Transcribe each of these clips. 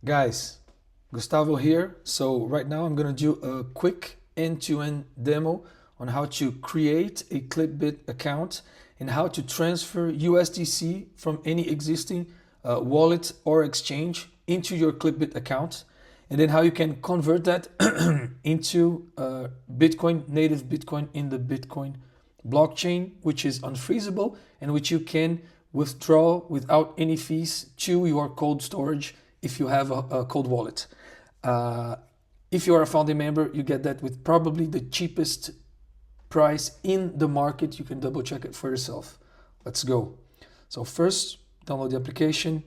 Guys, Gustavo here. So right now I'm gonna do a quick end-to-end demo on how to create a Klipbit account and how to transfer USDC from any existing wallet or exchange into your Klipbit account, and then how you can convert that into Bitcoin, native Bitcoin in the Bitcoin blockchain, which is unfreezable and which you can withdraw without any fees to your cold storage if you have a cold wallet. If you are a founding member, you get that with probably the cheapest price in the market. You can double check it for yourself. Let's go. So first, download the application,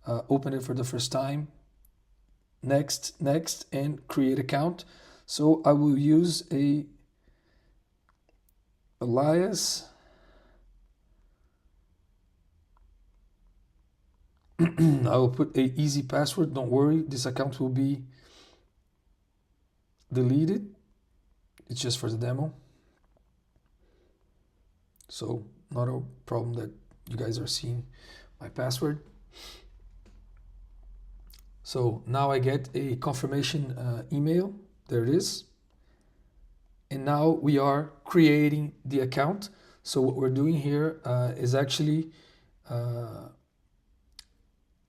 open it for the first time, next, and create account. So I will use a alias. I will put a easy password. Don't worry, this account will be deleted. It's just for the demo. So not a problem that you guys are seeing my password. So now I get a confirmation email. There it is. And now we are creating the account. So what we're doing here is actually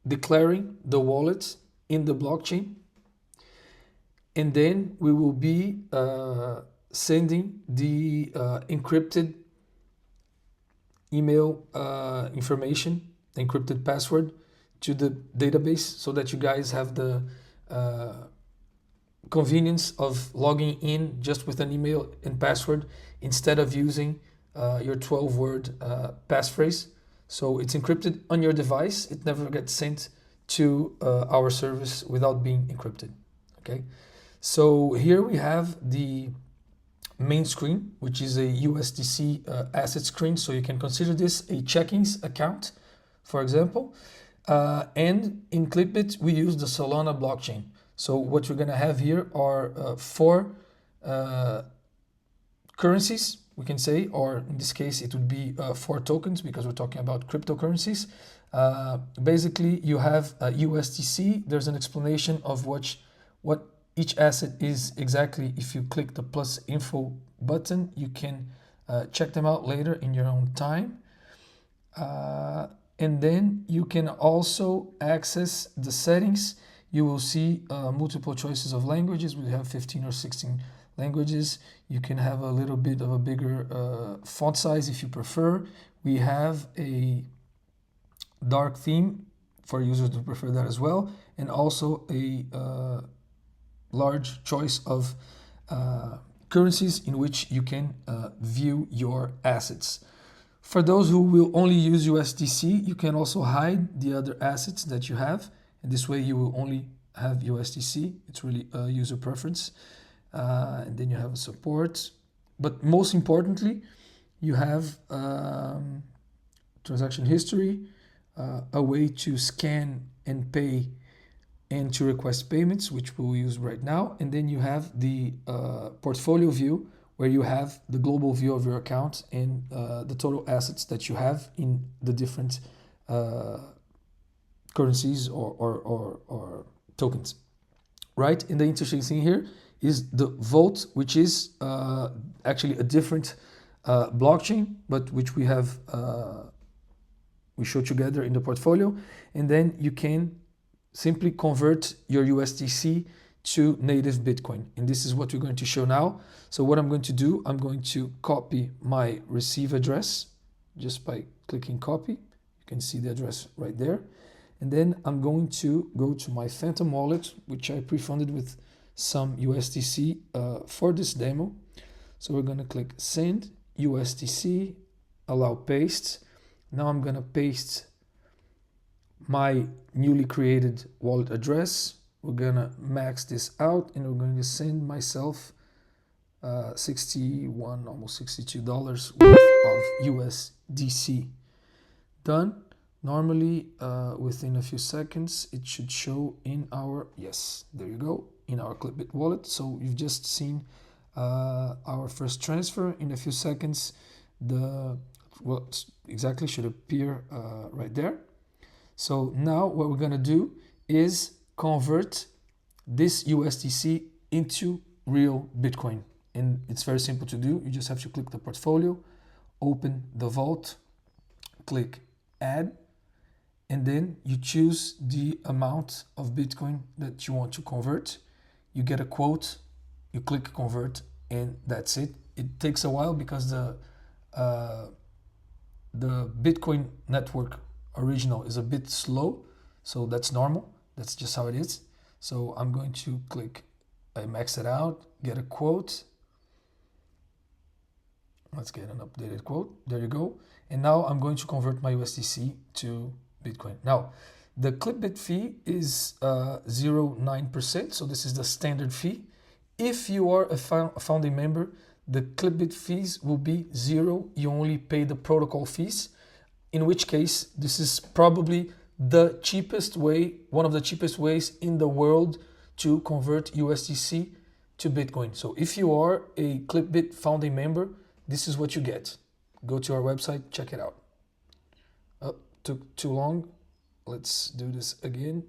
declaring the wallet in the blockchain. And then we will be sending the encrypted email information, encrypted password to the database so that you guys have the convenience of logging in just with an email and password instead of using your 12-word passphrase. So it's encrypted on your device. It never gets sent to our service without being encrypted. Okay. So here we have the main screen, which is a USDC asset screen. So you can consider this a checkings account, for example. And in Klipbit, we use the Solana blockchain. So what we're going to have here are four currencies, we can say, or in this case, it would be 4 tokens because we're talking about cryptocurrencies. Basically, you have USDC. There's an explanation of what each asset is exactly. If you click the plus info button, you can check them out later in your own time. And then you can also access the settings. You will see multiple choices of languages. We have 15 or 16 languages. You can have a little bit of a bigger font size if you prefer. We have a dark theme for users to prefer that as well, and also a large choice of currencies in which you can view your assets. For those who will only use USDC, you can also hide the other assets that you have, and this way you will only have USDC. It's really a user preference. And then you have a support, but most importantly, you have transaction history, a way to scan and pay and to request payments, which we'll use right now. And then you have the portfolio view, where you have the global view of your account and the total assets that you have in the different currencies or tokens, right? And the interesting thing here is the vault, which is actually a different blockchain, but which we have we show together in the portfolio. And then you can simply convert your USDC to native Bitcoin. And this is what we're going to show now. So what I'm going to do, I'm going to copy my receive address just by clicking copy. You can see the address right there. And then I'm going to go to my Phantom wallet, which I pre-funded with some USDC for this demo. So we're going to click send USDC, allow paste. Now I'm going to paste my newly created wallet address. We're going to max this out and we're going to send myself $61, almost $62 worth of USDC. Done. Normally, within a few seconds, it should show in our, yes, there you go, in our Klipbit wallet. So you've just seen our first transfer. In a few seconds, what exactly should appear right there. So now what we're going to do is convert this USDC into real Bitcoin. And it's very simple to do. You just have to click the portfolio, open the vault, click add, and then you choose the amount of Bitcoin that you want to convert. You get a quote, you click convert, and that's it. It takes a while because the Bitcoin network original is a bit slow, so that's normal. That's just how it is. So I'm going to click, I max it out, get a quote. Let's get an updated quote. There you go. And now I'm going to convert my USDC to Bitcoin. Now, the Klipbit fee is 0.9%. So this is the standard fee. If you are a founding member, the Klipbit fees will be 0. You only pay the protocol fees, in which case this is probably the cheapest way, one of the cheapest ways in the world to convert USDC to Bitcoin. So if you are a Klipbit founding member, this is what you get. Go to our website, check it out. Oh, took too long. Let's do this again.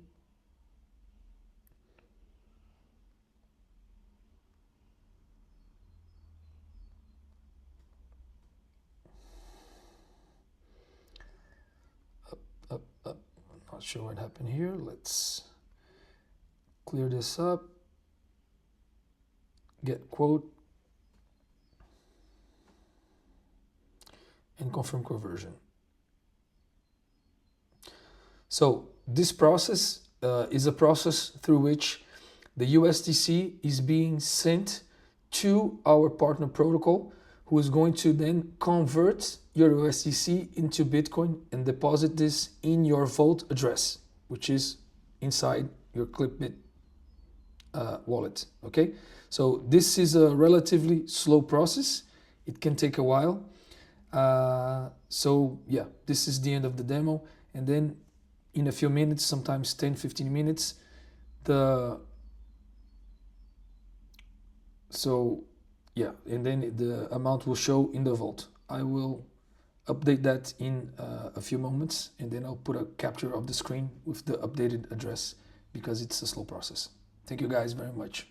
Up. Not sure what happened here. Let's clear this up. Get quote. And confirm conversion. So this process is a process through which the USDC is being sent to our partner protocol, who is going to then convert your USDC into Bitcoin and deposit this in your vault address, which is inside your Klipbit wallet. Okay, so this is a relatively slow process. It can take a while. So yeah, this is the end of the demo, and then in a few minutes, sometimes 10-15 minutes, and then the amount will show in the vault. I will update that in a few moments, and then I'll put a capture of the screen with the updated address because it's a slow process. Thank you guys very much.